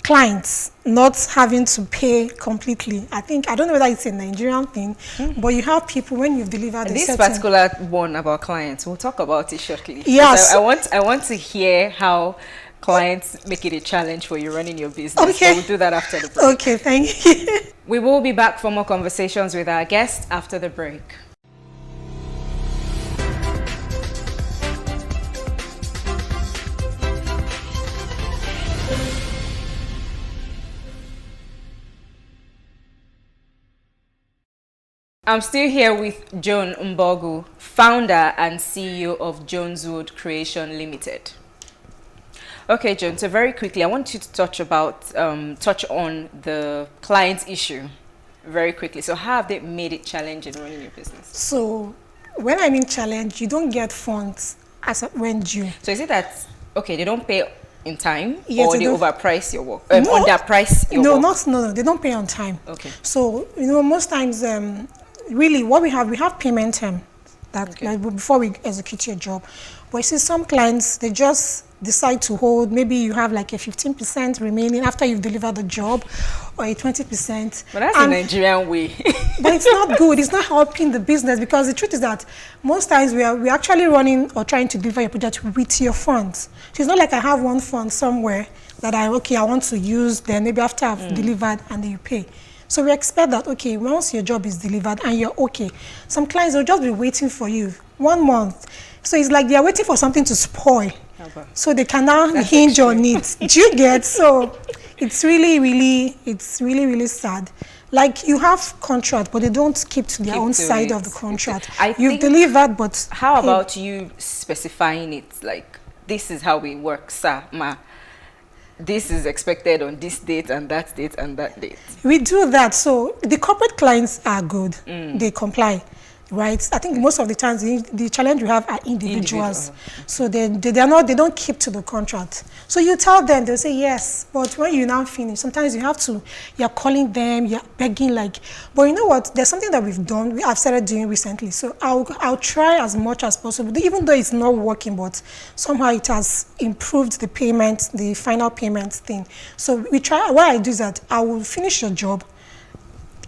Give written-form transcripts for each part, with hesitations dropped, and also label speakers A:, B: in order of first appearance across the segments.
A: clients not having to pay completely. I don't know whether it's a Nigerian thing, but you have people when you've delivered
B: this particular one about clients, we'll talk about it shortly.
A: Yes.
B: I want to hear how clients make it a challenge for you running your business.
A: Okay.
B: So we'll do that after the break.
A: Okay, thank you.
B: We will be back for more conversations with our guests after the break. I'm still here with Joan Mbogu, founder and CEO of Joneswood Creation Limited. Okay, Joan, so very quickly, I want you to touch on the client issue very quickly. So how have they made it challenging running your business?
A: So when I mean challenge, you don't get funds as when due.
B: So is it that, okay, they don't pay in time,
A: yes,
B: or they overprice your work?
A: No,
B: underprice your work?
A: No, they don't pay on time.
B: Okay.
A: So, most times, really what we have payment term that like, before we execute your job. But you see some clients, they just decide to hold, maybe you have like a 15% remaining after you've delivered the job, or a 20%.
B: But that's a Nigerian way.
A: But it's not good. It's not helping the business, because the truth is that most times we're actually running or trying to deliver your project with your funds. So it's not like I have one fund somewhere that I want to use, then maybe after I've delivered and then you pay. So we expect that, okay, once your job is delivered and you're okay, some clients will just be waiting for you 1 month. So it's like they're waiting for something to spoil. Okay. So they can now hinge on it. Do you get? So it's really, really sad. Like you have contract, but they don't keep to their own side of the contract. You've delivered, but...
B: How about you specifying it? Like, this is how we work, sir, ma. This is expected on this date and that date and that date. We do that. So the corporate clients are good. They comply, right? I think most of the times the challenge we have are individuals. So they don't keep to the contract. So you tell them, they'll say yes. But when you now finish, sometimes you're calling them, you're begging like, but you know what? There's something that I've started doing recently. So I'll try as much as possible, even though it's not working, but somehow it has improved the payment, the final payment thing. So we try, what I do is that I will finish your job.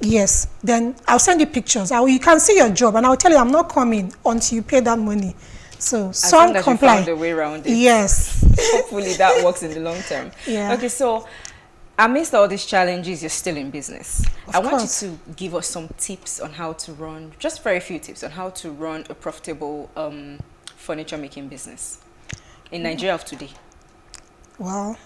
B: Yes, then I'll send you pictures. You can see your job, and I'll tell you I'm not coming until you pay that money. So some comply. You found a way around it. Yes. Hopefully that works in the long term. Yeah. Okay, so amidst all these challenges, you're still in business. I want you to give us some tips on how to run, just very few tips on how to run a profitable furniture making business in Nigeria of today. Well,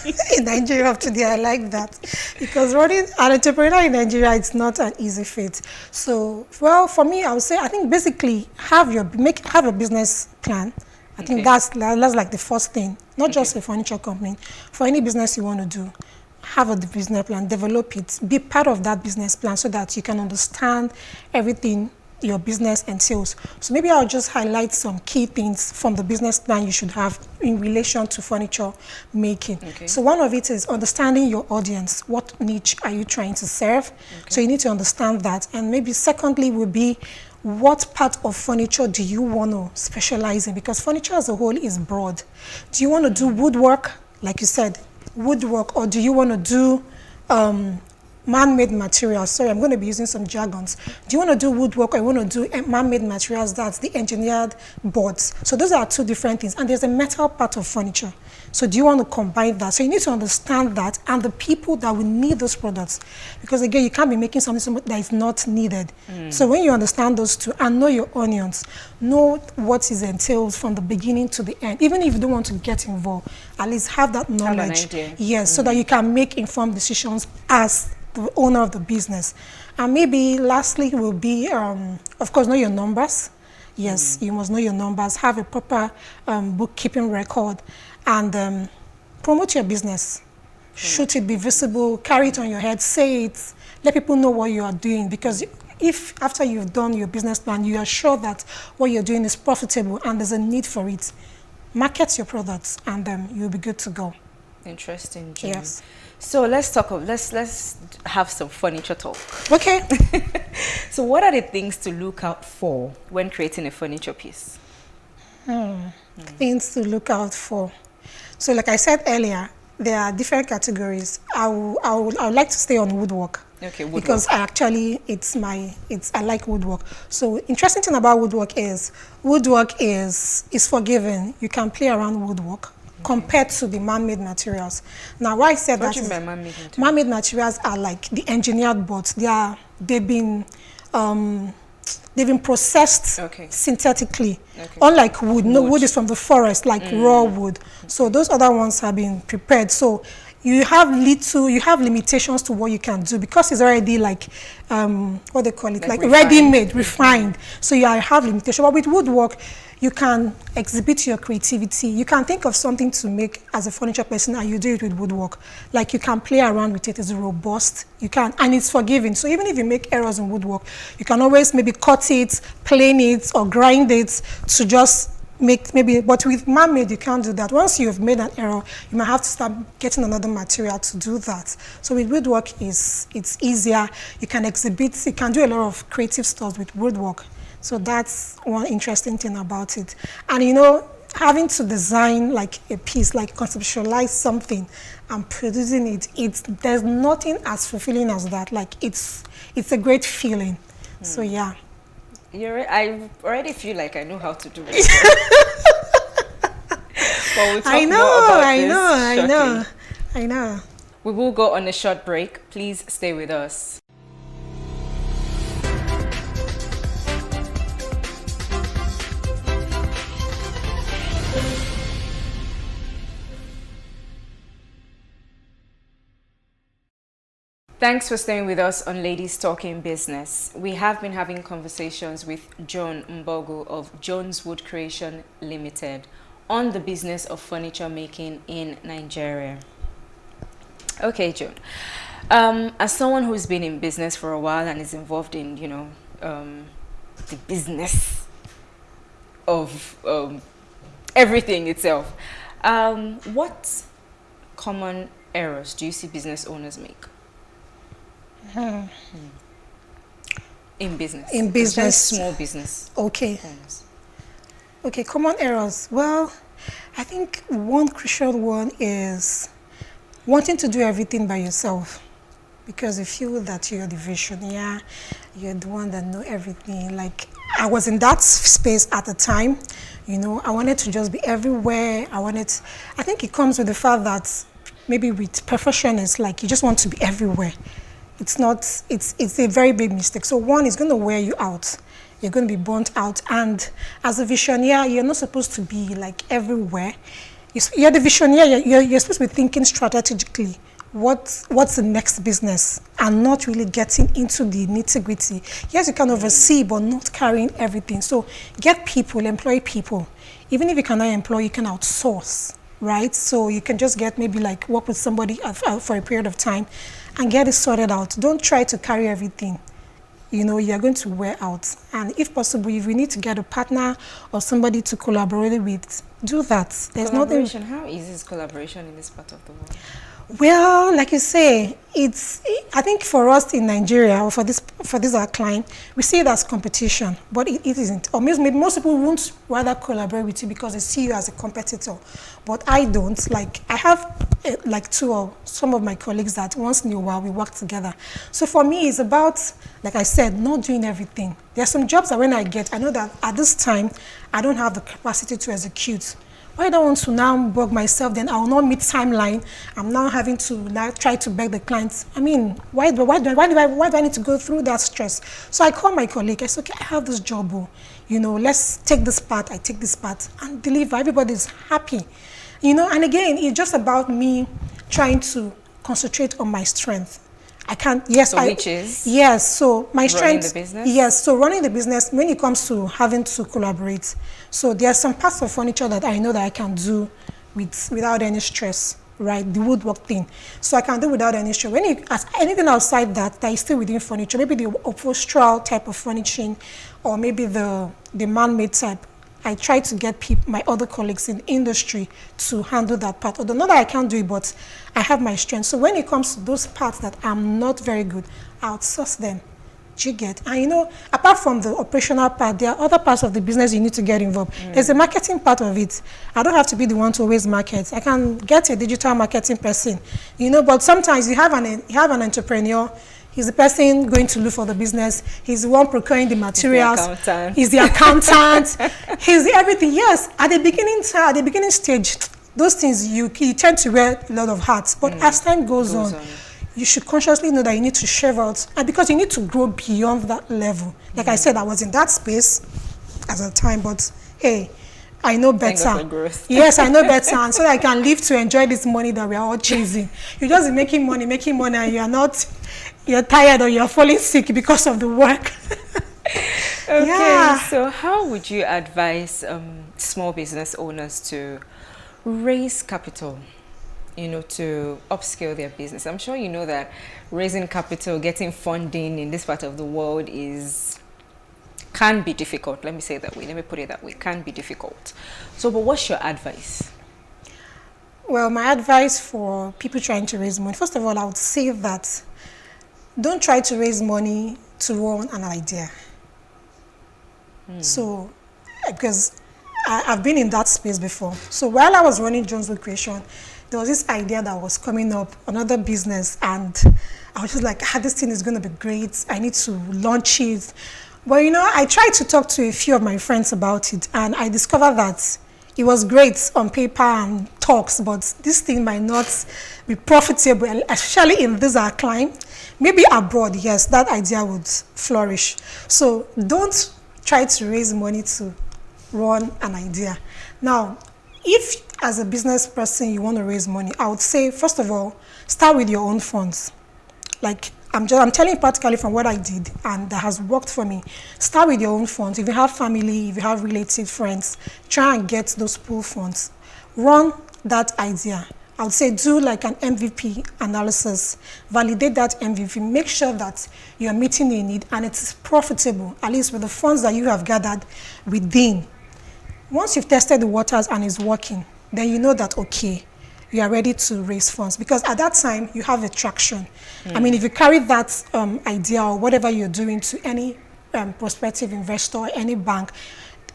B: in Nigeria of today, I like that, because running an entrepreneur in Nigeria, it's not an easy feat. So, well, for me, I would say, I think basically have a business plan. I think that's like the first thing, not just a furniture company. For any business you want to do, have a business plan, develop it, be part of that business plan so that you can understand everything your business entails. So maybe I'll just highlight some key things from the business plan you should have in relation to furniture making. Okay. So one of it is understanding your audience. What niche are you trying to serve? Okay. So you need to understand that. And maybe secondly will be, what part of furniture do you want to specialize in? Because furniture as a whole is broad. Do you want to do woodwork, like you said, woodwork, or do you want to do man-made materials? Sorry, I'm going to be using some jargons. Do you want to do woodwork, or you want to do man-made materials? That's the engineered boards. So those are two different things. And there's a metal part of furniture. So do you want to combine that? So you need to understand that and the people that will need those products. Because again, you can't be making something that is not needed. So when you understand those two and know your onions, know what is entailed from the beginning to the end, even if you don't want to get involved, at least have that knowledge. Have an idea. Yes, so that you can make informed decisions as the owner of the business. And maybe lastly will be, of course, know your numbers. Yes, you must know your numbers, have a proper bookkeeping record, and promote your business. Should it be visible, carry it on your head, say it, let people know what you are doing, because if after you've done your business plan, you are sure that what you're doing is profitable and there's a need for it, market your products and you'll be good to go. Interesting, Jane. Yes. So let's have some furniture talk. Okay. So what are the things to look out for when creating a furniture piece? Things to look out for. So like I said earlier,
A: there are different categories. I would like to stay on woodwork.
B: Okay, woodwork.
A: Because I like woodwork. So interesting thing about woodwork is forgiving. You can play around woodwork compared to the man-made materials. Now, why I said
B: what
A: that is
B: man-made materials?
A: Man-made materials are like the engineered boards. They've been processed synthetically. Unlike wood. No, wood is from the forest, like raw wood. So those other ones have been prepared. So you have limitations to what you can do because it's already like what they call it, like ready-made, refined. So you have limitation. But with woodwork, you can exhibit your creativity. You can think of something to make as a furniture person and you do it with woodwork. Like you can play around with it. It's robust. You can, and it's forgiving. So even if you make errors in woodwork, you can always maybe cut it, plane it, or grind it to just make maybe, but with man-made you can't do that. Once you've made an error, you might have to start getting another material to do that. So with woodwork, it's easier. You can exhibit, you can do a lot of creative stuff with woodwork. So that's one interesting thing about it. And you know, having to design like a piece, like conceptualize something and producing it, there's nothing as fulfilling as that. Like it's a great feeling. So yeah.
B: I already feel like I know how to do it. But we'll talk
A: I know.
B: We will go on a short break. Please stay with us. Thanks for staying with us on Ladies Talking Business. We have been having conversations with Joan Mbogo of Jones Wood Creation Limited on the business of furniture making in Nigeria. Okay, Joan. As someone who's been in business for a while and is involved in, you know, the business of everything itself, what common errors do you see business owners make? In business. In business. Small business.
A: Okay. Okay, common errors. Well, I think one crucial one is wanting to do everything by yourself. Because you feel that you're the visionary, you're the one that know everything. Like, I was in that space at the time, you know, I wanted to just be everywhere. I think it comes with the fact that maybe with profession, it's like you just want to be everywhere. It's a very big mistake. So one is going to wear you out. You're going to be burnt out. And as a visionary, you're not supposed to be like everywhere. You're the visionary. You're supposed to be thinking strategically. What's the next business? And not really getting into the nitty-gritty. Yes, you can oversee, but not carrying everything. So get people, employ people. Even if you cannot employ, you can outsource, right? So you can just get maybe like work with somebody for a period of time and get it sorted out. Don't try to carry everything. You know, you're going to wear out. And if possible, if you need to get a partner or somebody to collaborate with, do that. There's
B: collaboration. How easy is collaboration in this part of the world?
A: Well, like you say, I think for us in Nigeria, or for this our client, we see it as competition, but it isn't. Or maybe most people won't rather collaborate with you because they see you as a competitor. But I don't. Like, I have like two or some of my colleagues that once in a while we work together. So for me, it's about, like I said, not doing everything. There are some jobs that when I know that at this time, I don't have the capacity to execute. Why don't I want to now bug myself, then I will not meet timeline. I'm now having to now try to beg the clients. I mean, why do I need to go through that stress? So I call my colleague. I say, okay, I have this job. You know, let's take this part. I take this part and deliver. Everybody's happy. You know, and again, it's just about me trying to concentrate on my strength. I can't, yes.
B: So which is?
A: Yes, so my strength.
B: Running the business?
A: Yes, so running the business when it comes to having to collaborate. So there are some parts of furniture that I know that I can do without any stress, right? The woodwork thing. So I can do without any stress. Anything outside that is still within furniture, maybe the upholstery type of furnishing, or maybe the man-made type, I try to get my other colleagues in the industry to handle that part. Although not that I can't do it, but I have my strength. So when it comes to those parts that I'm not very good, I outsource them. Do you get? And you know, apart from the operational part, there are other parts of the business you need to get involved. There's a marketing part of it. I don't have to be the one to always market. I can get a digital marketing person, you know, but sometimes you have an entrepreneur. He's the person going to look for the business. He's the one procuring the materials. He's the accountant. He's the everything. Yes, at the beginning stage, those things you tend to wear a lot of hats. But as time goes on, you should consciously know that you need to shave out, and because you need to grow beyond that level. Like I said, I was in that space at the time, but hey, I know better. Yes, I know better, and so that I can live to enjoy this money that we are all chasing. You're just making money, and you're tired or you're falling sick because of the work.
B: Okay,
A: yeah.
B: So how would you advise small business owners to raise capital, you know, to upscale their business? I'm sure you know that raising capital, getting funding in this part of the world can be difficult. Let me say it that way. Let me put it that way. Can be difficult. So, but what's your advice?
A: Well, my advice for people trying to raise money, first of all, I would say that don't try to raise money to run an idea. So, because I've been in that space before. So while I was running Joneswood Creation, there was this idea that was coming up, another business, and I was just like, this thing is going to be great. I need to launch it. But you know, I tried to talk to a few of my friends about it, and I discovered that it was great on paper and talks, but this thing might not be profitable, especially in this our climate. Maybe abroad, yes, that idea would flourish. So don't try to raise money to run an idea. Now, if as a business person you want to raise money, I would say, first of all, start with your own funds. Like, I'm telling you practically from what I did, and that has worked for me. Start with your own funds. If you have family, if you have related friends, try and get those pool funds. Run that idea. I would say do like an MVP analysis. Validate that MVP. Make sure that you're meeting a need and it's profitable, at least with the funds that you have gathered within. Once you've tested the waters and it's working, then you know that, okay, you are ready to raise funds, because at that time you have a traction. I mean, if you carry that idea or whatever you're doing to any prospective investor or any bank,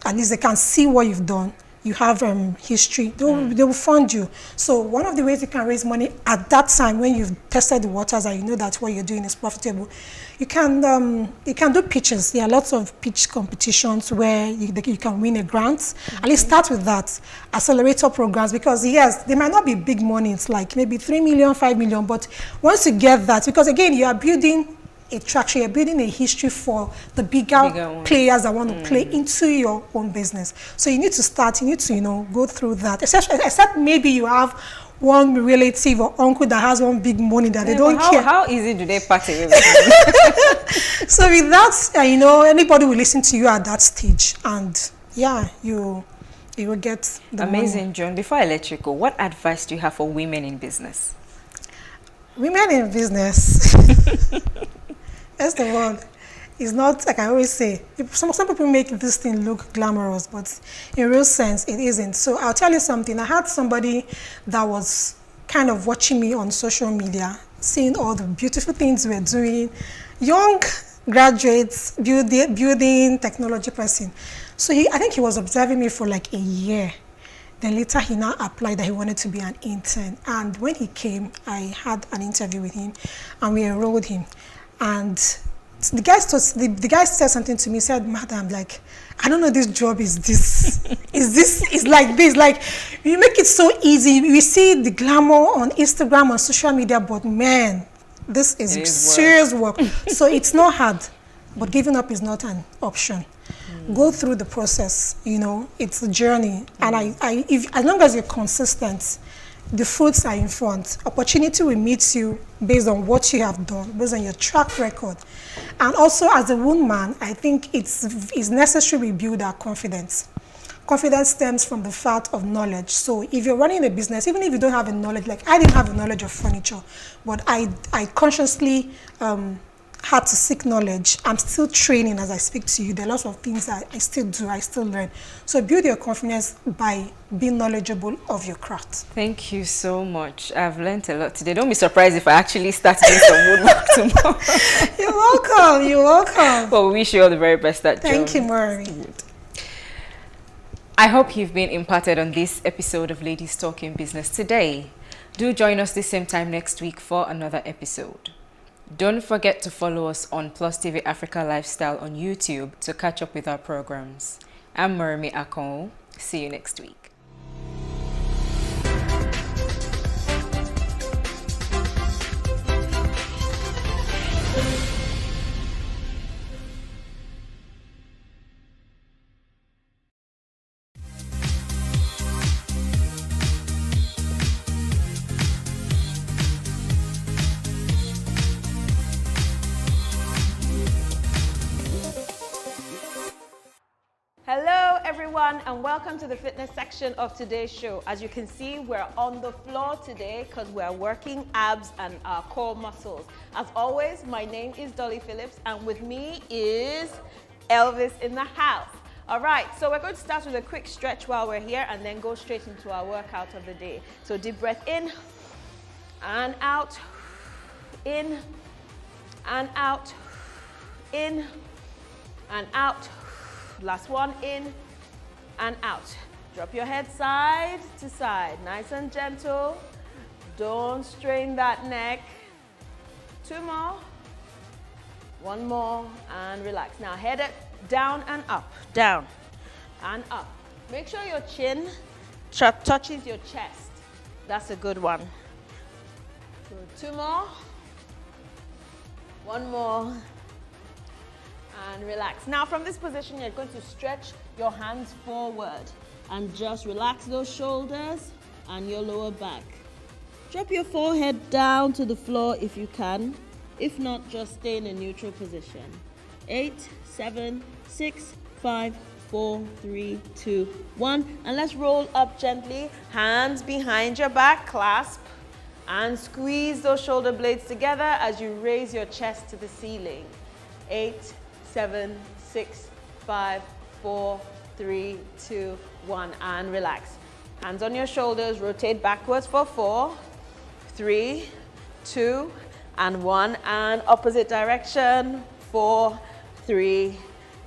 A: at least they can see what you've done. You have history, they will fund you. So one of the ways you can raise money at that time, when you've tested the waters and you know that what you're doing is profitable, you can do pitches. There are lots of pitch competitions where you can win a grant. At least start with that. Accelerator programs, because yes, they might not be big money. It's like maybe 3 million, 5 million, but once you get that, because again, you are building a traction, you're building a history for the bigger players that want to play into your own business. So you need to start, you need to, you know, go through that. Except maybe you have one relative or uncle that has one big money that they don't care.
B: How easy do they party with it?
A: So with that, you know, anybody will listen to you at that stage, and yeah, you will get the
B: amazing
A: money.
B: John, before I let you go, what advice do you have for women in business?
A: Women in business. First of all, it's not, like I always say, some people make this thing look glamorous, but in real sense, it isn't. So I'll tell you something. I had somebody that was kind of watching me on social media, seeing all the beautiful things we're doing, young graduates, building technology person. So I think he was observing me for like a year. Then later he now applied that he wanted to be an intern. And when he came, I had an interview with him and we enrolled him. And the guy said something to me, said, "Madam, like, I don't know, this job is like this. Like, you make it so easy. We see the glamour on Instagram, on social media, but man, this is serious work. So it's not hard, but giving up is not an option. Go through the process, you know, it's a journey. And as long as you're consistent, the fruits are in front. Opportunity will meet you based on what you have done, based on your track record. And also, as a woman, I think it's necessary we build our confidence. Confidence stems from the fact of knowledge. So if you're running a business, even if you don't have a knowledge, like I didn't have a knowledge of furniture, but I consciously hard to seek knowledge. I'm still training as I speak to you. There are lots of things that I still do, I still learn. So build your confidence by being knowledgeable of your craft.
B: Thank you so much. I've learned a lot today. Don't be surprised if I actually start doing some woodwork tomorrow.
A: You're welcome. You're welcome.
B: Well, we wish you all the very best at
A: Thank you, Mary.
B: I hope you've been imparted on this episode of Ladies Talking Business today. Do join us the same time next week for another episode. Don't forget to follow us on PlusTvAfrica Lifestyle on YouTube to catch up with our programs. I'm Murmi Akon. See you next week.
C: Hello everyone and welcome to the fitness section of today's show. As you can see, we're on the floor today because we're working abs and our core muscles. As always, my name is Dolly Phillips and with me is Elvis in the house. All right, so we're going to start with a quick stretch while we're here and then go straight into our workout of the day. So deep breath in and out, in and out, in and out. Last one, in and out. Drop your head side to side, nice and gentle. Don't strain that neck. 2 more. 1 more and relax. Now head down and up, down and up. Make sure your chin touches your chest. That's a good one. Good. 2 more. 1 more. And relax. Now from this position, you're going to stretch your hands forward and just relax those shoulders and your lower back. Drop your forehead down to the floor if you can. If not, just stay in a neutral position. 8, 7, 6, 5, 4, 3, 2, 1. And let's roll up gently. Hands behind your back, clasp and squeeze those shoulder blades together as you raise your chest to the ceiling. 8, 7, 6, 5, 4, 3, 2, 1, and relax. Hands on your shoulders, rotate backwards for 4, 3, 2, and 1, and opposite direction, 4, 3,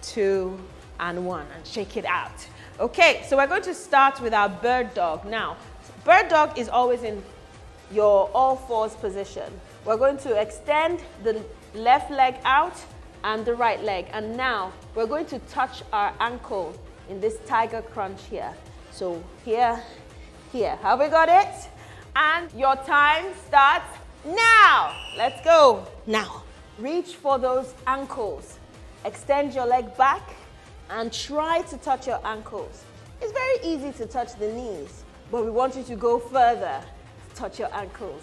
C: 2, and 1, and shake it out. Okay, so we're going to start with our bird dog. Now, bird dog is always in your all fours position. We're going to extend the left leg out and the right leg. And now we're going to touch our ankle in this tiger crunch here. So here, here. Have we got it? And your time starts now. Let's go. Now, reach for those ankles. Extend your leg back and try to touch your ankles. It's very easy to touch the knees, but we want you to go further. Touch your ankles.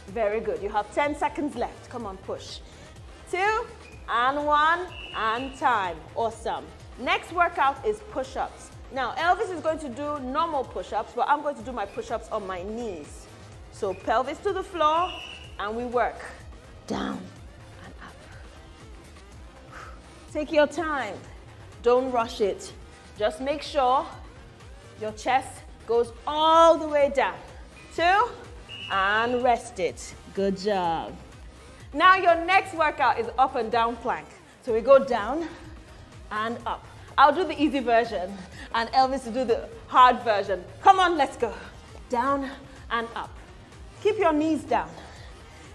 C: Very good. You have 10 seconds left. Come on, push. 2, and 1, and time. Awesome. Next workout is push-ups. Now, Elvis is going to do normal push-ups, but I'm going to do my push-ups on my knees. So pelvis to the floor, and we work down and up. Take your time. Don't rush it. Just make sure your chest goes all the way down. 2, and rest it. Good job. Now your next workout is up and down plank. So we go down and up. I'll do the easy version and Elvis will do the hard version. Come on, let's go. Down and up. Keep your knees down.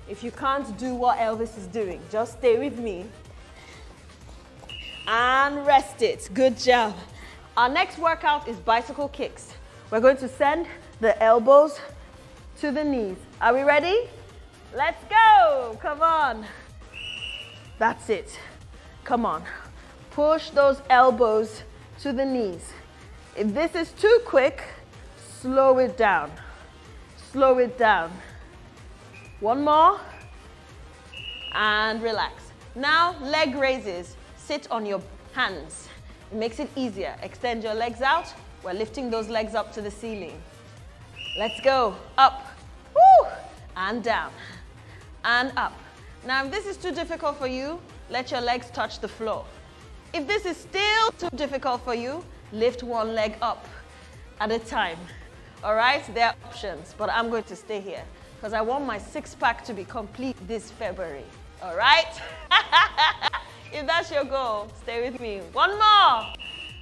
C: If you can't do what Elvis is doing, just stay with me. And rest it. Good job. Our next workout is bicycle kicks. We're going to send the elbows to the knees. Are we ready? Let's go. Come on. That's it. Come on. Push those elbows to the knees. If this is too quick, slow it down. Slow it down. 1 more. And relax. Now, leg raises. Sit on your hands. It makes it easier. Extend your legs out. We're lifting those legs up to the ceiling. Let's go. Up. Woo! And down. And up. Now, if this is too difficult for you, let your legs touch the floor. If this is still too difficult for you, lift one leg up at a time. All right, there are options, but I'm going to stay here because I want my six-pack to be complete this February. All right? If that's your goal, stay with me. One more,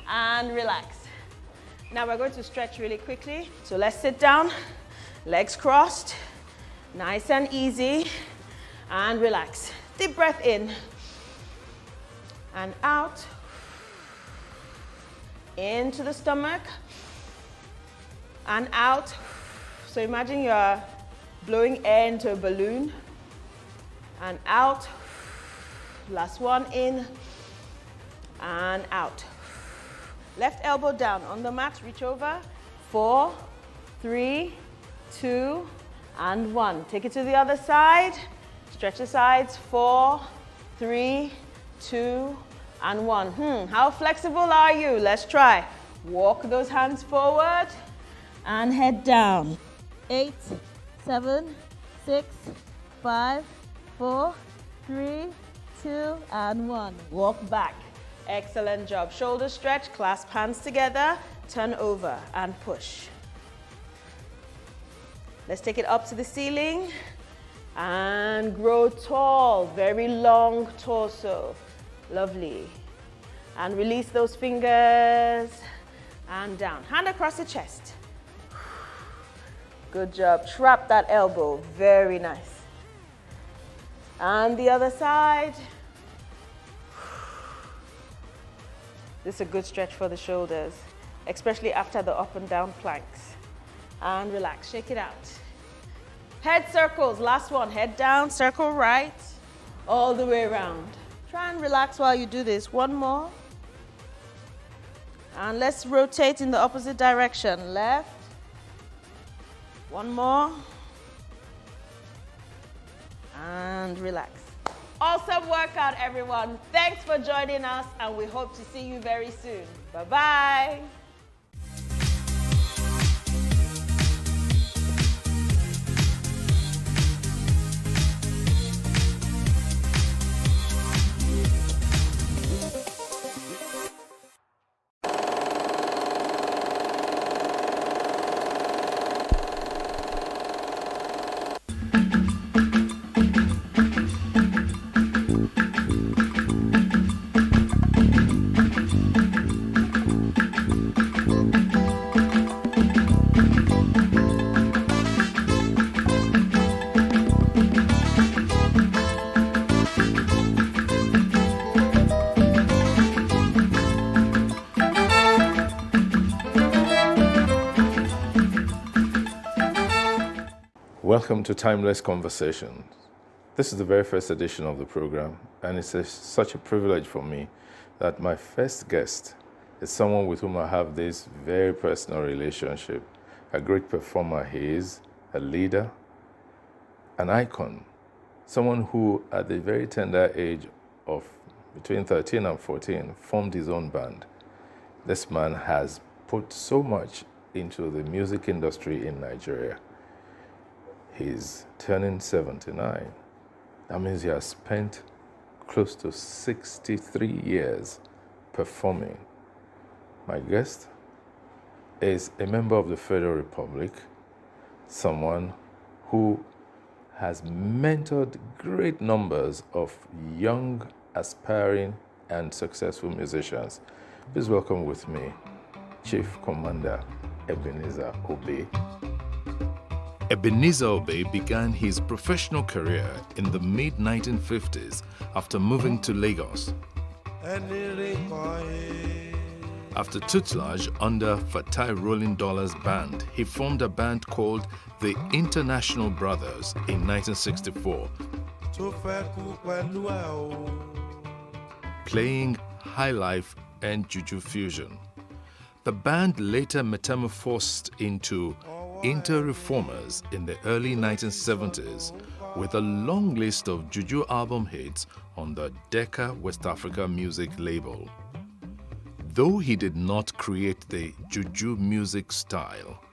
C: and relax. Now we're going to stretch really quickly. So let's sit down, legs crossed, nice and easy, and relax. Deep breath in and out, into the stomach, and out. So imagine you're blowing air into a balloon, and out. Last one, in and out. Left elbow down on the mat, reach over. 4, 3, 2, and 1. Take it to the other side. Stretch the sides. 4, 3, 2, and 1. How flexible are you? Let's try. Walk those hands forward and head down. 8, 7, 6, 5, 4, 3, 2, and 1. Walk back. Excellent job. Shoulder stretch, clasp hands together, turn over and push. Let's take it up to the ceiling and grow tall. Very long torso. Lovely. And release those fingers and down. Hand across the chest. Good job. Trap that elbow. Very nice. And the other side. This is a good stretch for the shoulders, especially after the up and down planks. And relax, shake it out. Head circles, last one. Head down, circle right, all the way around. Try and relax while you do this. One more. And let's rotate in the opposite direction. Left. One more. And relax. Awesome workout, everyone. Thanks for joining us, and we hope to see you very soon. Bye-bye.
D: Welcome to Timeless Conversations. This is the very first edition of the program, and it's such a privilege for me that my first guest is someone with whom I have this very personal relationship. A great performer he is, a leader, an icon, someone who at the very tender age of between 13 and 14 formed his own band. This man has put so much into the music industry in Nigeria. He's turning 79. That means he has spent close to 63 years performing. My guest is a member of the Federal Republic, someone who has mentored great numbers of young, aspiring, and successful musicians. Please welcome with me Chief Commander Ebenezer Obey. Ebenezer Obey began his professional career in the mid-1950s after moving to Lagos. After tutelage under Fatai Rolling Dollars Band, he formed a band called the International Brothers in 1964, playing high life and juju fusion. The band later metamorphosed into Inter-Reformers in the early 1970s with a long list of juju album hits on the Decca West Africa music label. Though he did not create the juju music style,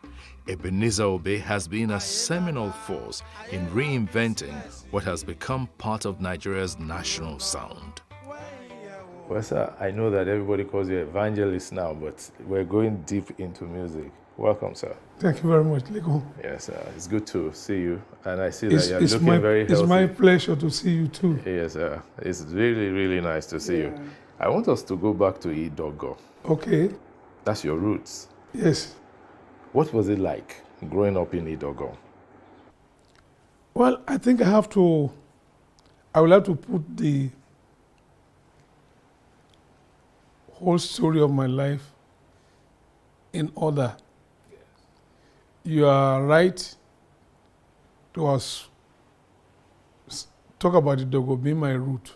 D: Ebenezer Obey has been a seminal force in reinventing what has become part of Nigeria's national sound. Well, sir, I know that everybody calls you evangelist now, but we're going deep into music. Welcome, sir.
E: Thank you very much, Lego.
D: Yes, sir. It's good to see you. And I see that you're looking very healthy.
E: It's my pleasure to see you too.
D: Yes, sir. It's really, really nice to see you. I want us to go back to Idogo.
E: Okay.
D: That's your roots.
E: Yes.
D: What was it like growing up in Idogo?
E: Well, I think I would like to put the whole story of my life in order. Yes. You are right to talk about Idogo being my root. Yes.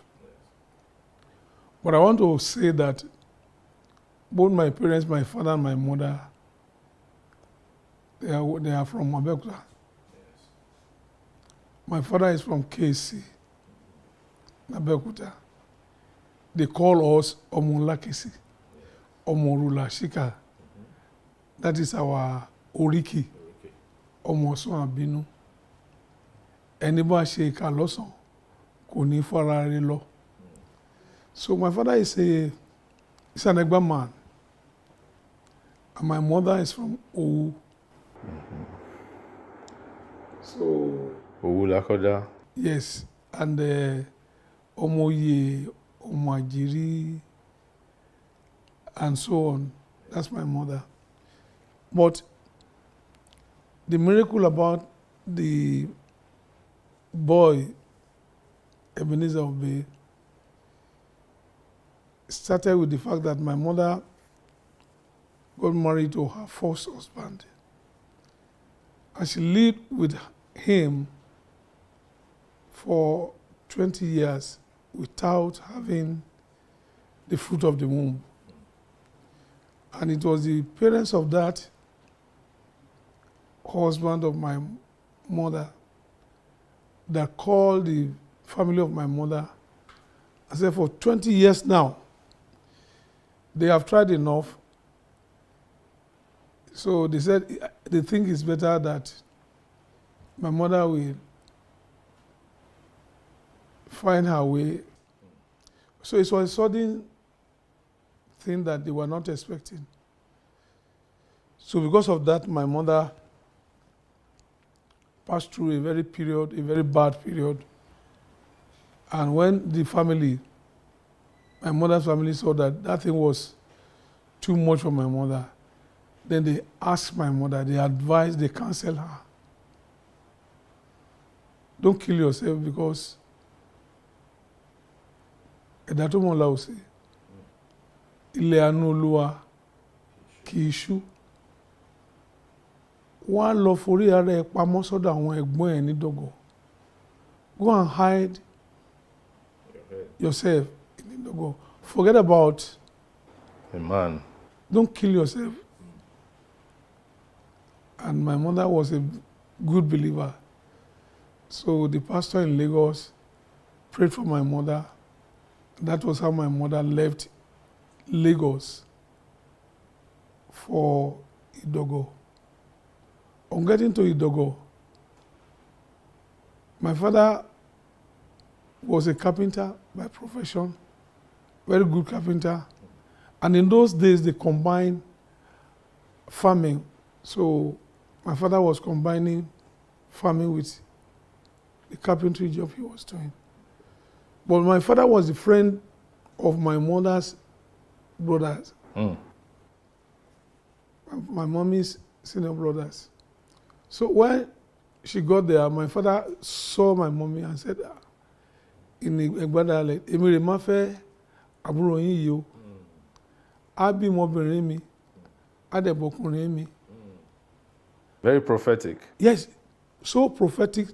E: But I want to say that both my parents, my father and my mother, they are from Abeokuta. Yes. My father is from KC, Abeokuta. They call us Omulakisi, Omorula Shika. That is our Oriki, Omoson Abinu. Anybody shake a loson, Kuni Fararelo. So my father is an Egba man. And my mother is from Owu. So
D: Owu Lakoda?
E: Yes, and Omoye, Omajiri, and so on. That's my mother. But the miracle about the boy, Ebenezer Obey, started with the fact that my mother got married to her first husband. And she lived with him for 20 years without having the fruit of the womb. And it was the parents of that husband of my mother that called the family of my mother and said, for 20 years now, they have tried enough. So they said they think it's better that my mother will find her way. So it was a sudden thing that they were not expecting. So because of that, my mother passed through a very bad period. And when the family, my mother's family, saw that that thing was too much for my mother, then they asked my mother, they advised, they counseled her. Don't kill yourself because ẹ̀dá tó mọ̀ la ò sí. Ilé àánú Olúwa kì í ṣú. Wọ́n á lọ forí ara ẹ̀ pamọ́ sọ́dọ̀ àwọn ẹ̀gbọ́n ẹ̀ ní Dọ̀gọ̀. Go and hide yourself in Dọ̀gọ̀. Forget about
D: a man.
E: Don't kill yourself. And my mother was a good believer. So the pastor in Lagos prayed for my mother. That was how my mother left Lagos for Idogo. On getting to Idogo, my father was a carpenter by profession, very good carpenter. And in those days, they combined farming. So my father was combining farming with the carpentry job he was doing. But my father was a friend of my mother's brothers. My mommy's senior brothers. So when she got there, my father saw my mommy and said, in Egba dialect, "Èmi rè má fẹ́ àbúrò yín yìí o. Á bí ọmọbìnrin mi, á dẹ̀ bọ́kùnrin mi."
D: Very prophetic.
E: Yes, so prophetic.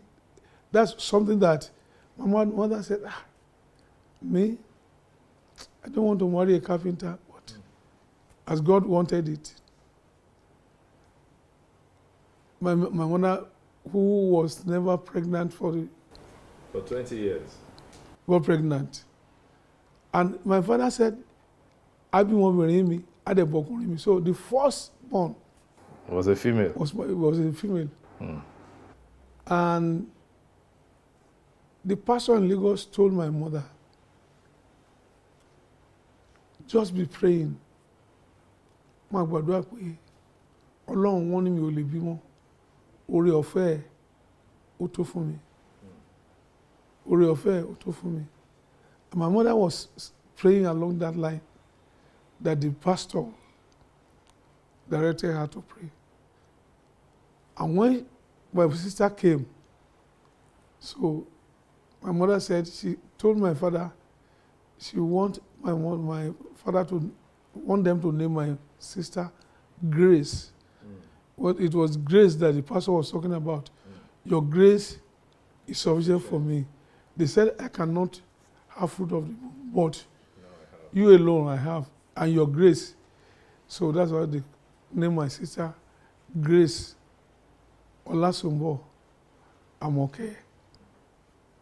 E: That's something that my mother said, me, I don't want to marry a carpenter, but as God wanted it. My mother, who was never pregnant for
D: 20 years,
E: got pregnant. And my father said, "I be one me, I de bokunrin mi." So the firstborn
D: Was a female?
E: Was a female. And the pastor in Lagos told my mother, just be praying. Má gbàdúrà pé Ọlọ́run wọ́n ní mi ò lè bímọ. Oore ọ̀fẹ́ ó tó fún mi. Oore ọ̀fẹ́ ó tó fún mi. And my mother was praying along that line that the pastor directed her to pray. And when my sister came, so my mother said she told my father she want my father to want them to name my sister Grace. Well, it was grace that the pastor was talking about. Your grace is sufficient for me. They said I cannot have fruit of the womb, but you alone I have, and your grace. So that's why they named my sister Grace Olasumbo Amoke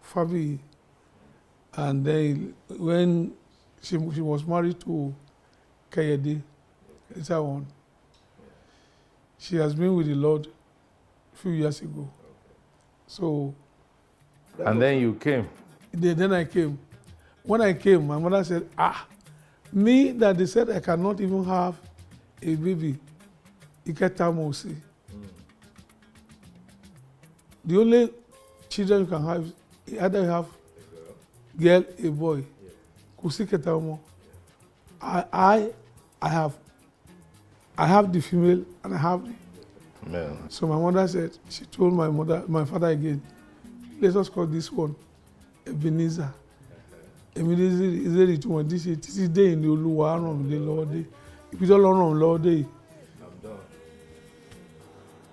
E: Fabi. And then when she was married to Kayede, later on, she has been with the Lord a few years ago. So.
D: And then you came?
E: Then I came. When I came, my mother said, me that they said I cannot even have a baby, Iketamosi. The only children you can have, either you have girl, a boy. Kusiketamo. I have the female and I have the.
D: Man.
E: So my mother said, she told my father again, let us call this one Ebenezer. Ebenezer is ready to want this is day in the Oluwa the Lord day. If you don't know Lord day.
D: I'm done.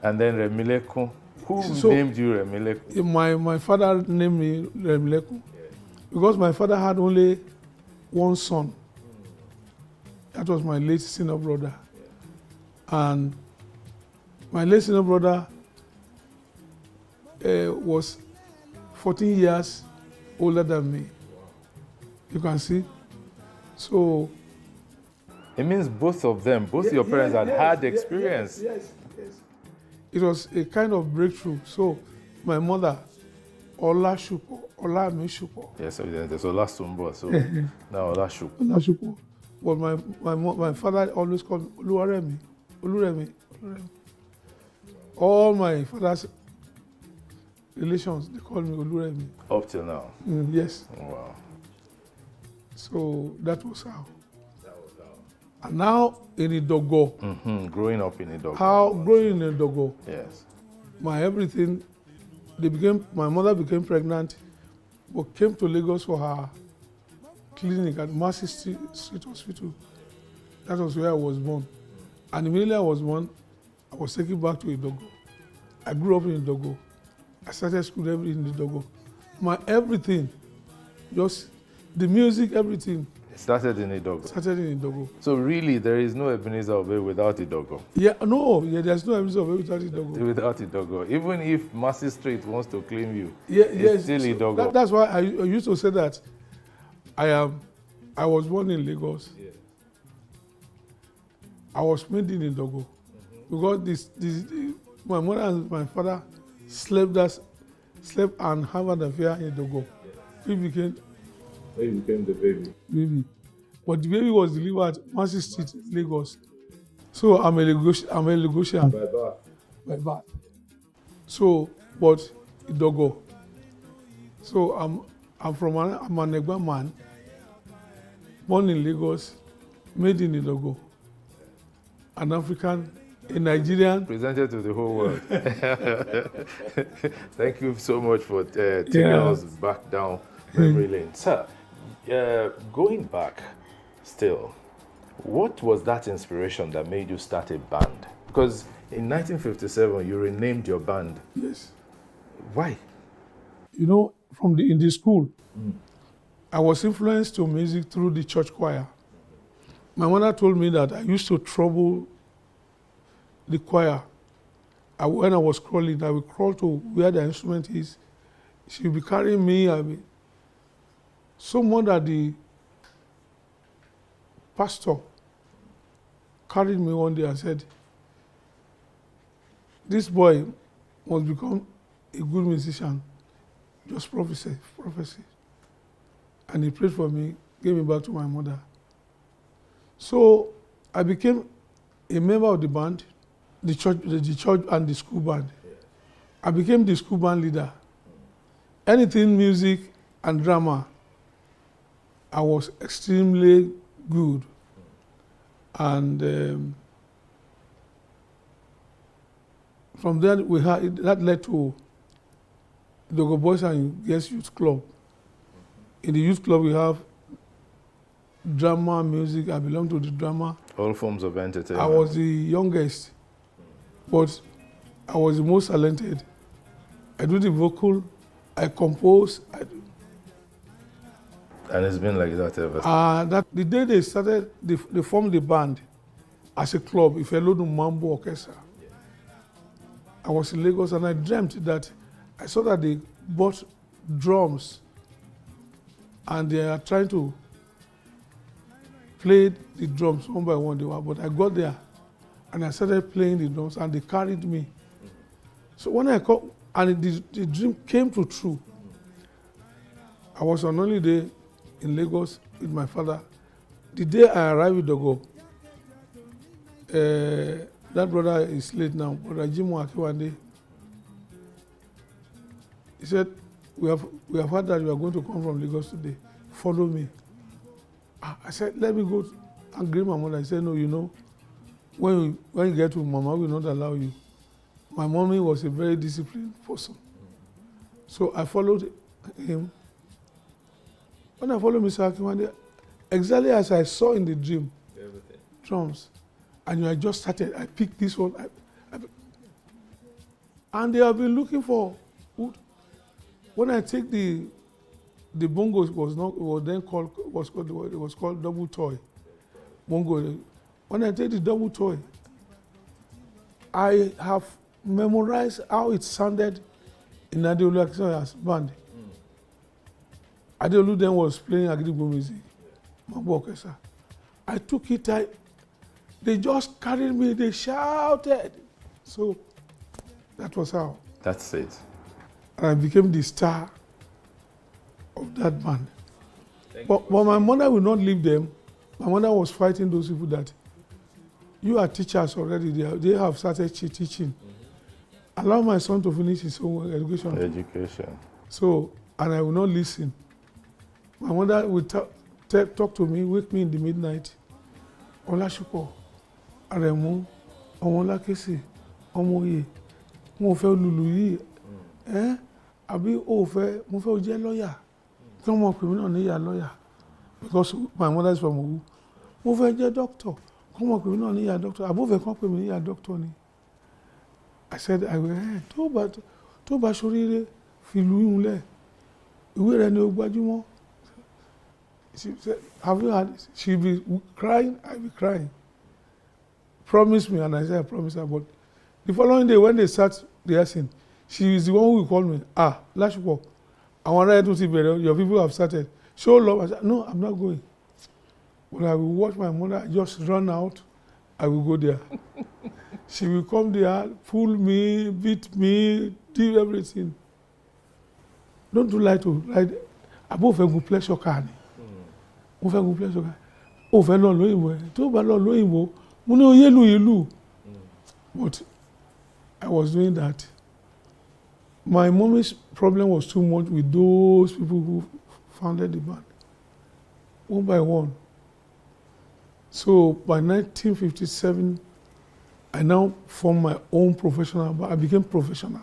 D: And then Remilekun. Who named you Remilekun?
E: My father named me Remilekun. Because my father had only one son. That was my late senior brother. And my late senior brother was 14 years older than me. You can see. So.
D: It means both of them, your parents had experience.
E: Yes. It was a kind of breakthrough. So my mother, Ola Mishupo.
D: Yes, there's Ola Sumbo, so now Ola Shupo.
E: Ola Shupo. But my father always called me Oluremi. All my father's relations, they call me Oluremi.
D: Up till now?
E: Yes.
D: Wow.
E: So that was how. And now in Idogo.
D: Growing up in Idogo.
E: Growing in Idogo.
D: Yes.
E: My everything, my mother became pregnant, but came to Lagos for her clinic at Mercy Street Hospital. That was where I was born. And immediately I was born, I was taken back to Idogo. I grew up in Idogo. I started school in Idogo. My everything, just the music, everything.
D: Started in Idogo.
E: Started in Idogo.
D: So really, there is no Ebenezer Obey without Idogo.
E: There's no Ebenezer Obey without Idogo.
D: Without Idogo, even if Mercy Street wants to claim you,
E: it's
D: still Idogo.
E: That's why I used to say that I was born in Lagos. Yeah. I was made in Idogo because my mother and my father slept and had an affair in Idogo. We became
D: the baby.
E: But the baby was delivered at Mercy Street, Lagos. So I'm a Lagosian. By birth. So, but Idogo. So I'm an Egba man, born in Lagos, made in Idogo. An African, a Nigerian.
D: Presented to the whole world. Thank you so much for taking us back down memory lane. Sir, going back still, what was that inspiration that made you start a band? Because in 1957, you renamed your band.
E: Yes.
D: Why?
E: You know, in the school, I was influenced to music through the church choir. My mother told me that I used to trouble the choir. When I was crawling, I would crawl to where the instrument is. She would be carrying me. Someone that the pastor carried me one day and said, this boy must become a good musician. Just prophecy. And he prayed for me, gave me back to my mother. So I became a member of the band, the church and the school band. I became the school band leader. Anything music and drama, I was extremely good. And from there, that led to the Boys and Girls Youth Club. In the youth club, we have drama, music. I belong to the drama.
D: All forms of entertainment.
E: I was the youngest, but I was the most talented. I do the vocal, I compose.
D: And it's been like that ever since.
E: The day they started, they formed the band as a club, Ifelodun Mambo Orchestra. I was in Lagos and I dreamt that, I saw that they bought drums and they are trying to play the drums one by one. But I got there and I started playing the drums and they carried me. So when I called, and the dream came true. I was on holiday in Lagos with my father. The day I arrived with Dogo, that brother is late now, Brother Jimo Akiwande. He said, we have heard that you are going to come from Lagos today. Follow me. I said, let me go and greet my mother. He said, no, you know, when you get to Mama, we will not allow you. My mommy was a very disciplined person. So I followed him. When I followed Mr. Akiwande, exactly as I saw in the dream, drums, and I just started, I picked this one, and they have been looking for wood. When I take the bongos, it was called double toy. Bongo. When I take the double toy, I have memorized how it sounded in Adeolu Akisonya's band. Adeolu then was playing Agidigbo music, Mambo Orchestra. I took it, they just carried me, they shouted. So that was how.
D: That's it.
E: And I became the star of that band. But my mother would not leave them. My mother was fighting those people that you are teachers already, they have started teaching. Allow my son to finish his own education. So, and I will not listen. My mother would talk to me, wake me in the midnight. Olasupo, Aremu, Omolakesi, Omoye, mo fẹ́ lulu yìí, àbí o fẹ́, mo fẹ́ jẹ́ lawyer. Come on, criminal near lawyer. Because my mother is from Ogu. Mo fẹ́ jẹ́ doctor. Come on, criminal near doctor. Above a company near doctor ni. I said, I will, tó bá ṣoríire, fi lu ìhun lẹ̀. Ìwé rẹ̀ ni ó gbajúmọ̀. She said, have you had, she'll be crying, I'll be crying. Promise me, and I said, I promise her. But the following day, when they start rehearsing, she is the one who will call me. Lasupo, I want to see better. Your people have started. Show love. I said, no, I'm not going. When I will watch my mother just run out, I will go there. She will come there, pull me, beat me, do everything. Don't do lie to lie. Above a good pleasure can. Mo fẹ́ gun pleasure car. O fẹ́ lọ lóyìnbó ẹ̀. Tó bá lọ lóyìnbó, mo ní oyè ìlú. But I was doing that. My mommy's problem was too much with those people who founded the band. One by one. So by 1957, I now formed my own professional band. I became professional.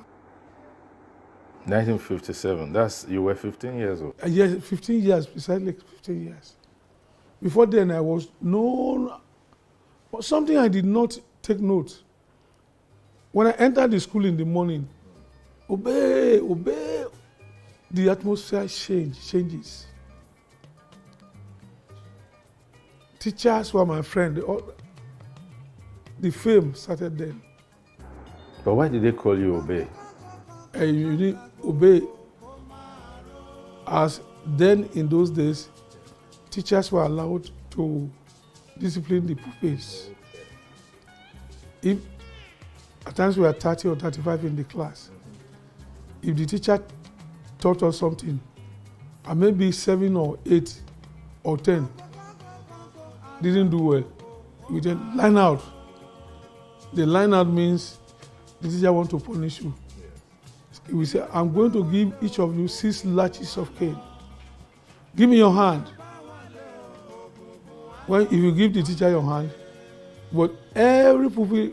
D: 1957, you were 15 years old?
E: Yes, 15 years, precisely 15 years. Before then, I was known, but something I did not take note. When I entered the school in the morning, obey, the atmosphere changes. Teachers were my friend. The fame started then.
D: But why did they call you Obey?
E: You need obey. As then in those days, teachers were allowed to discipline the pupils. If At times we are 30 or 35 in the class. If the teacher taught us something, and maybe 7 or 8 or 10 didn't do well, we then line out. The line out means the teacher wants to punish you. We say, I'm going to give each of you 6 lashes of cane. Give me your hand. Well, if you give the teacher your hand, but every pupil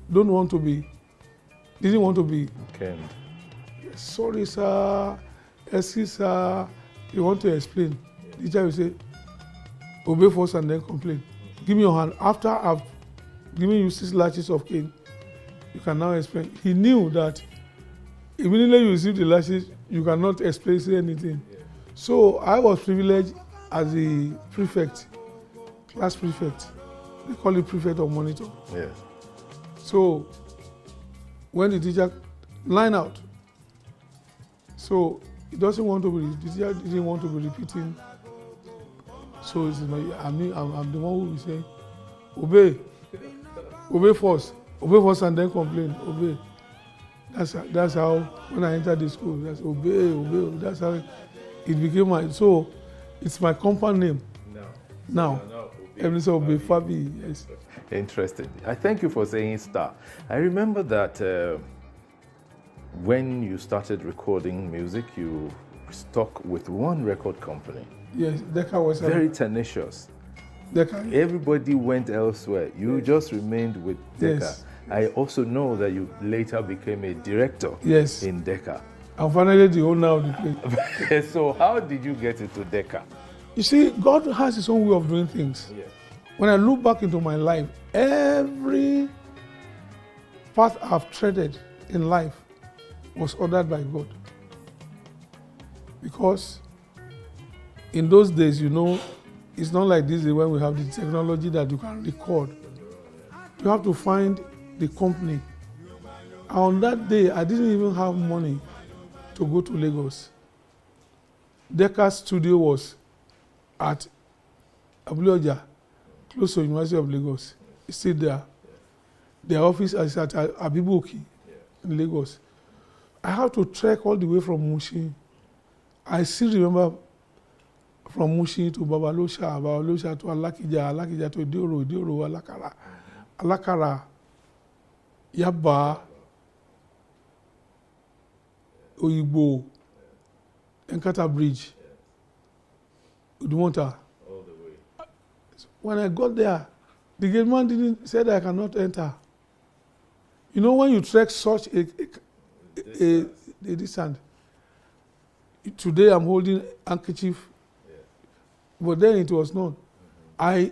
E: didn't want to be
D: Okay.
E: sorry, sir, excuse, sir. You want to explain. The teacher will say, obey first and then complain. Give me your hand. After I've given you 6 lashes of cane, you can now explain. He knew that immediately you receive the lashes, you cannot explain, say anything. Yeah. So I was privileged as the prefect, class prefect. They call it prefect of monitor.
D: Yeah.
E: So when the teacher line out, so he doesn't want to be, the teacher didn't want to be repeating. So it's, I'm the one who will say, obey first and then complain, obey. That's how, when I entered the school, that's obey. That's how it became my, so it's my compound name. Now. Ebenezer Obey Fabi, yes.
D: Interesting. I thank you for saying star. I remember that when you started recording music, you stuck with one record company.
E: Yes, Decca was
D: very tenacious.
E: Decca.
D: Everybody went elsewhere. You just remained with Decca.
E: Yes.
D: I also know that you later became a director in Decca.
E: I'm finally the owner of the place.
D: So how did you get into Decca?
E: You see, God has his own way of doing things.
D: Yes.
E: When I look back into my life, every path I've treaded in life was ordered by God. Because in those days, it's not like this when we have the technology that you can record. You have to find the company. And on that day, I didn't even have money to go to Lagos. Decca's studio was at Abuloja, close to University of Lagos. It's still there. Their office is at Abiboki in Lagos. I have to trek all the way from Mushin. I still remember from Mushin to Babalosha to Alakija to Dioro, Alakara, Yaba, Oyigbo, Enkata Bridge, Udumota.
D: All the way.
E: When I got there, the gate man didn't say that I cannot enter. When you trek such a distance, today I'm holding handkerchief, but then it was not. I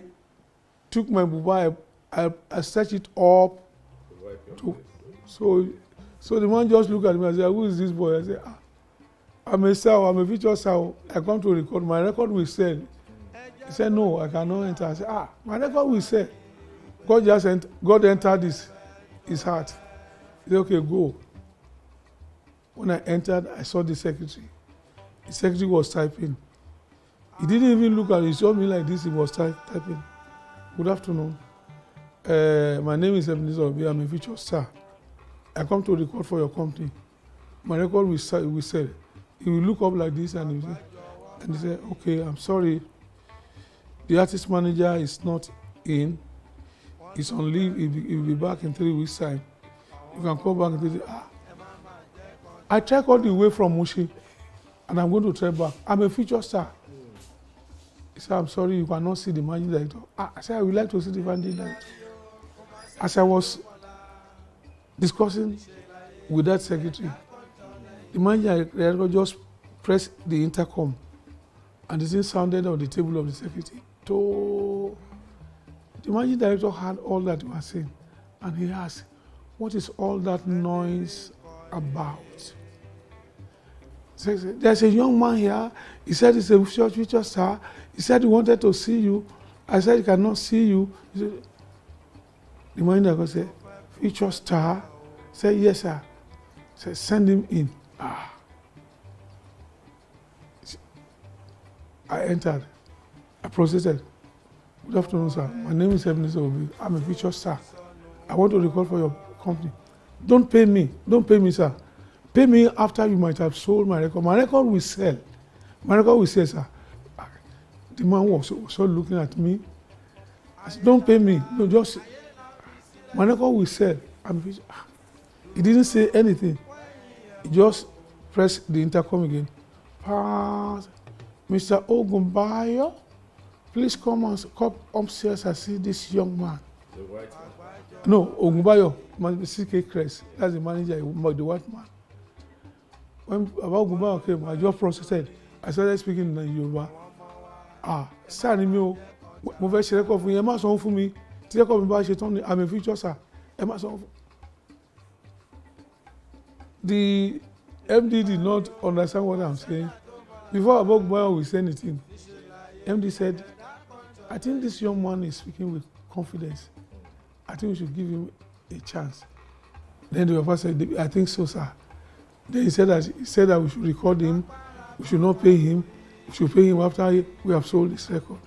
E: took my buba, I stretched it up. So the man just looked at me and said, who is this boy? I said, I'm a sow, I'm a feature sow. I come to record. My record will sell. He said, no, I cannot enter. I said, my record will sell. God entered his heart. He said, okay, go. When I entered, I saw the secretary. The secretary was typing. He didn't even look at me. He saw me like this. He was typing. Good afternoon. My name is Ebenezer Obey. I'm a feature star. I come to record for your company. My record will sell. He will look up like this and he said, okay, I'm sorry. The artist manager is not in. He's on leave. He'll be back in 3 weeks' time. You can call back and say, I trek all the way from Mushi and I'm going to trek back. I'm a feature star. He said, I'm sorry, you cannot see the managing director. I said, I would like to see the managing director. As I was discussing with that secretary, the managing director just pressed the intercom and the thing sounded on the table of the secretary. So the managing director heard all that we were saying and he asked, what is all that noise about? There's a young man here. He said he's a future star. He said he wanted to see you. I said he cannot see you. He said, the man that said, future star? He said, yes, sir. He said, send him in. I entered. I processed. Good afternoon, sir. My name is Ebenezer Obey. I'm a future star. I want to record for your company. Don't pay me, sir. Pay me after you might have sold my record. My record will sell. My record will sell, sir. The man was looking at me. I said, don't pay me. No, just, my record will sell. He didn't say anything. He just pressed the intercom again. Mr. Ogunbayo, please come upstairs and see this young man.
D: The white man?
E: No, Ogunbayo, CK Crest. That's the manager, the white man. When Ogunbayo came, I just processed. I started speaking in Yoruba. Sir, mo fẹ́ ṣe record fún yín, ẹ má sanwó fún mi. Tí record mi bá ṣe tán ni, I'm a future sir. Ẹ má sanwó fún. The MD did not understand what I'm saying. Before Ogunbayo will say anything, MD said, I think this young man is speaking with confidence. I think we should give him a chance. Then the officer said, I think so, sir. Then he said that we should record him, we should not pay him, we should pay him after we have sold this record.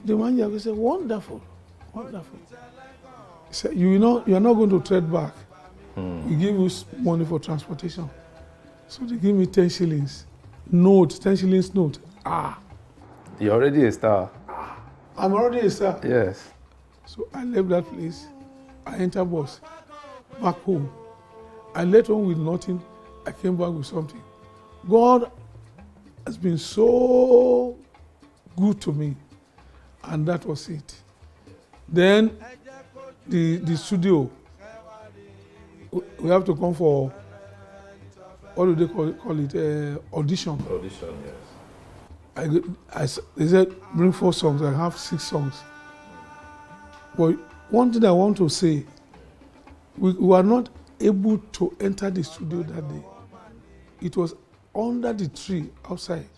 E: The manager said, wonderful, wonderful. He said, you are not going to trade back. We give you money for transportation. So they give me 10 shillings. 10 shillings note.
D: You're already a star.
E: I'm already a star.
D: Yes.
E: So I left that place. I entered bus back home. I left home with nothing. I came back with something. God has been so good to me. And that was it. Then the studio, we have to come for, what do they call it? Audition.
D: Audition, yes.
E: They said, bring 4 songs. I have 6 songs. But one thing I want to say, we were not able to enter the studio that day. It was under the tree outside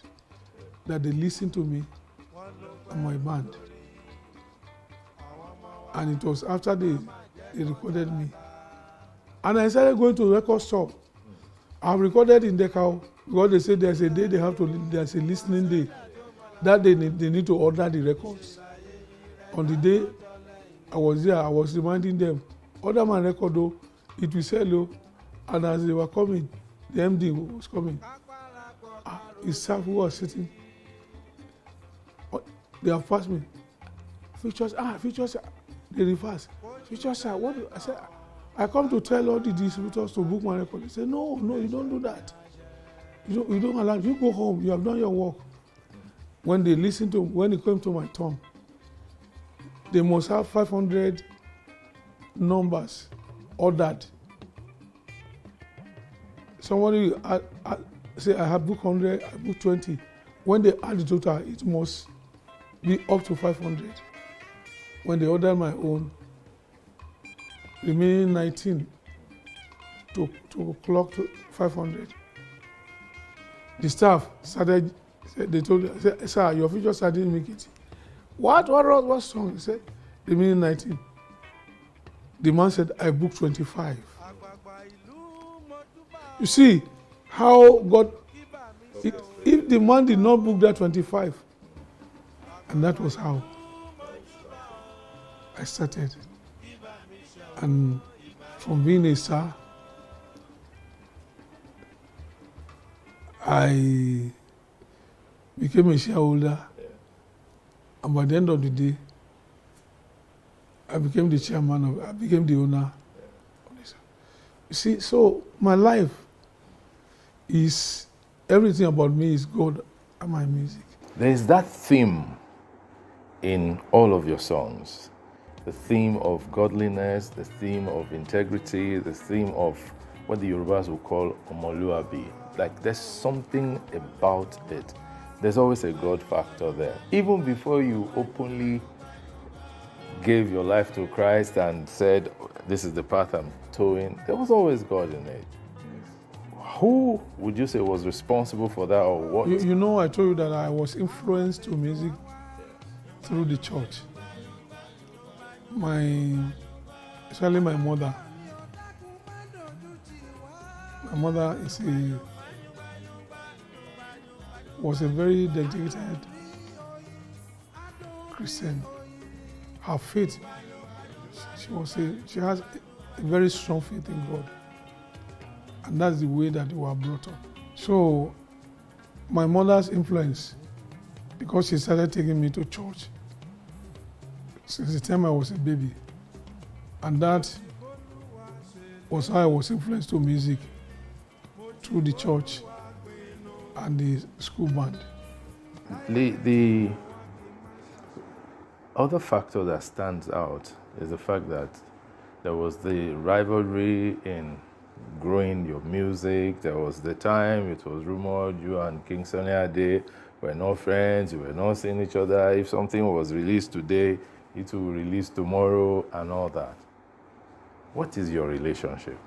E: that they listened to me and my band. And it was after they recorded me. And I started going to record shop. I've recorded in Dekau because they say there's a day there's a listening day. That day they need to order the records. On the day I was there, I was reminding them, order my record though, it will sell though. And as they were coming, the MD was coming. His staff who was sitting, they have passed me. Features, they reverse. Features, what do I said? I come to tell all the distributors to book my record. They say, no, you don't do that. You don't allow. You go home. You have done your work. When it came to my turn, they must have 500 numbers ordered. Somebody say, I have booked 100, I booked 20. When they add the total, it must be up to 500. When they order my own, remaining 19 to clock to 500. The staff started, they told me, sir, your features didn't make it. What song? He said, remaining 19. The man said, I booked 25. You see how God, if the man did not book that 25, and that was how I started. And from being a star, I became a shareholder. And by the end of the day, I became the I became the owner. You see, so my life is, everything about me is God and my music.
D: There is that theme in all of your songs. The theme of godliness, the theme of integrity, the theme of what the Yorubas will call omoluabi. Like there's something about it. There's always a God factor there. Even before you openly gave your life to Christ and said, this is the path I'm towing, there was always God in it. Who would you say was responsible for that, or what?
E: You know, I told you that I was influenced to music through the church. Especially my mother. My mother was a very dedicated Christian. Her faith, she has a very strong faith in God. And that's the way that we were brought up. So my mother's influence, because she started taking me to church since the time I was a baby. And that was how I was influenced to music, through the church and the school band.
D: The other factor that stands out is the fact that there was the rivalry in growing your music. There was the time it was rumored you and King Sunny Ade were not friends, you were not seeing each other. If something was released today, it will release tomorrow and all that. What is your relationship?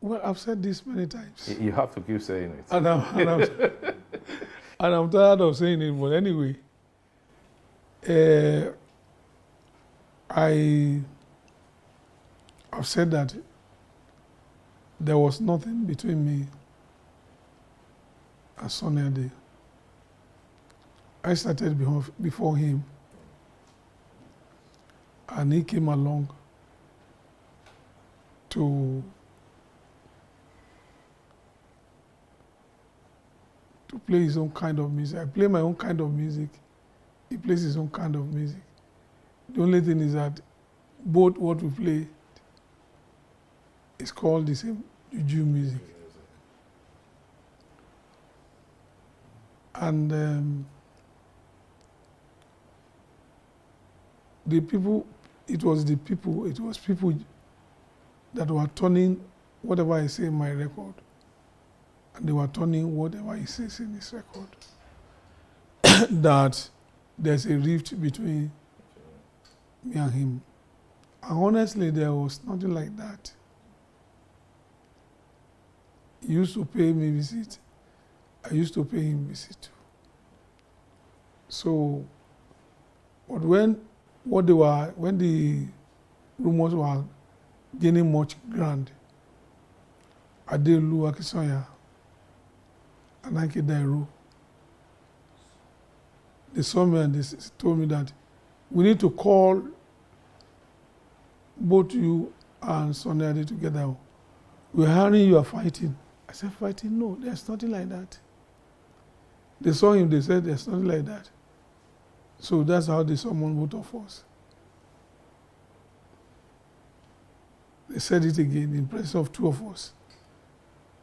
E: Well, I've said this many times.
D: You have to keep saying it.
E: And I'm tired of saying it, but anyway, I've said that there was nothing between me and Sunny Ade. I started before him, and he came along to play his own kind of music. I play my own kind of music. He plays his own kind of music. The only thing is that both what we play is called the same juju music. And it was people that were turning whatever I say in my record, and they were turning whatever he says in his record. That there's a rift between me and him. And honestly, there was nothing like that. He used to pay me visit. I used to pay him visit too. So, but when the rumors were gaining much ground, Adelu Akisoya and Anki Dairo, they saw me and they told me that we need to call both you and Sunny Ade together. We're hearing you are fighting. I said, fighting? No, there's nothing like that. They saw him, they said, there's nothing like that. So that's how they summoned both of us. They said it again in presence of two of us.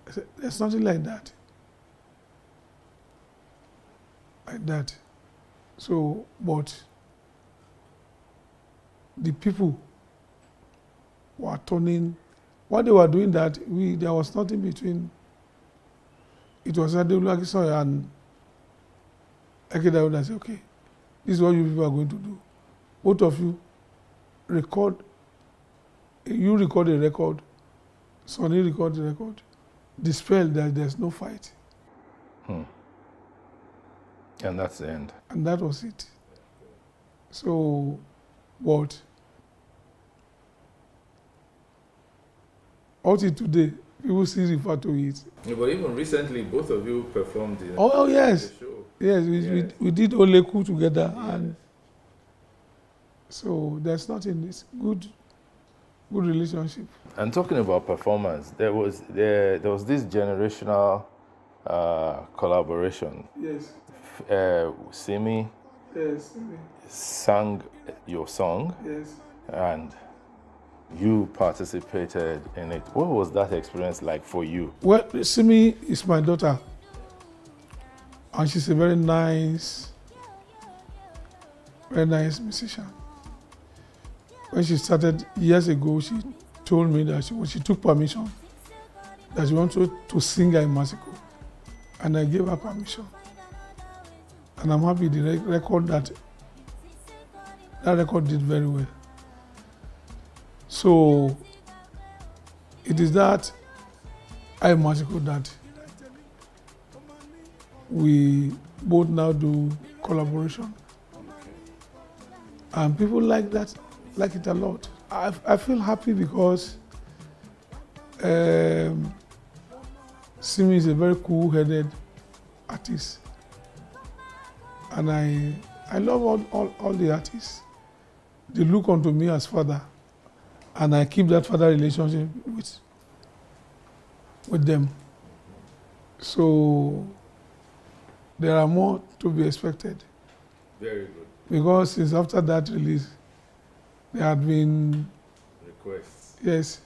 E: I said, there's nothing like that. Like that. So, but the people were turning, what they were doing that, there was nothing between, it was Adelu Akisoya and Eke Dairo that said, okay, this is what you people are going to do. Both of you record a record, Sunny record a record, dispel that there's no fight.
D: And that's the end.
E: And that was it. So, but until today, people still refer to it.
D: Yeah, but even recently, both of you performed in
E: yes.
D: the show.
E: Yes, we did Oleku together, and so there's nothing. It's good relationship.
D: And talking about performance, there was this generational collaboration.
E: Yes.
D: Simi
E: Yes.
D: sang your song,
E: Yes.
D: and you participated in it. What was that experience like for you?
E: Well, Simi is my daughter, and she's a very nice musician. When she started years ago, she told me that she took permission that she wanted to sing at Mexico, and I gave her permission. And I'm happy the record that record did very well. So it is that I Mexico that we both now do collaboration, and people like it a lot. I feel happy because Simi is a very cool-headed artist, and I love all the artists. They look unto me as father, and I keep that further relationship with them. So there are more to be expected.
D: Very good.
E: Because since after that release, there had been
D: Requests.
E: yes.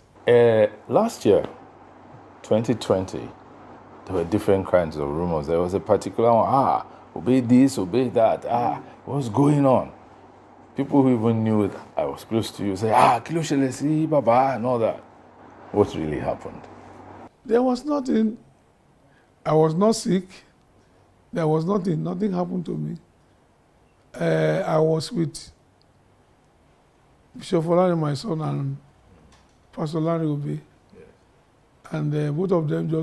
D: Last year, 2020, there were different kinds of rumors. There was a particular one, obey this, obey that, what's going on? People who even knew that I was close to you say, kilo shelesi, baba, and all that. What really happened?
E: There was nothing. I was not sick. There was nothing. Nothing happened to me. I was with Bishop Olani, my son, and Pastor Larry Obe. And both of them just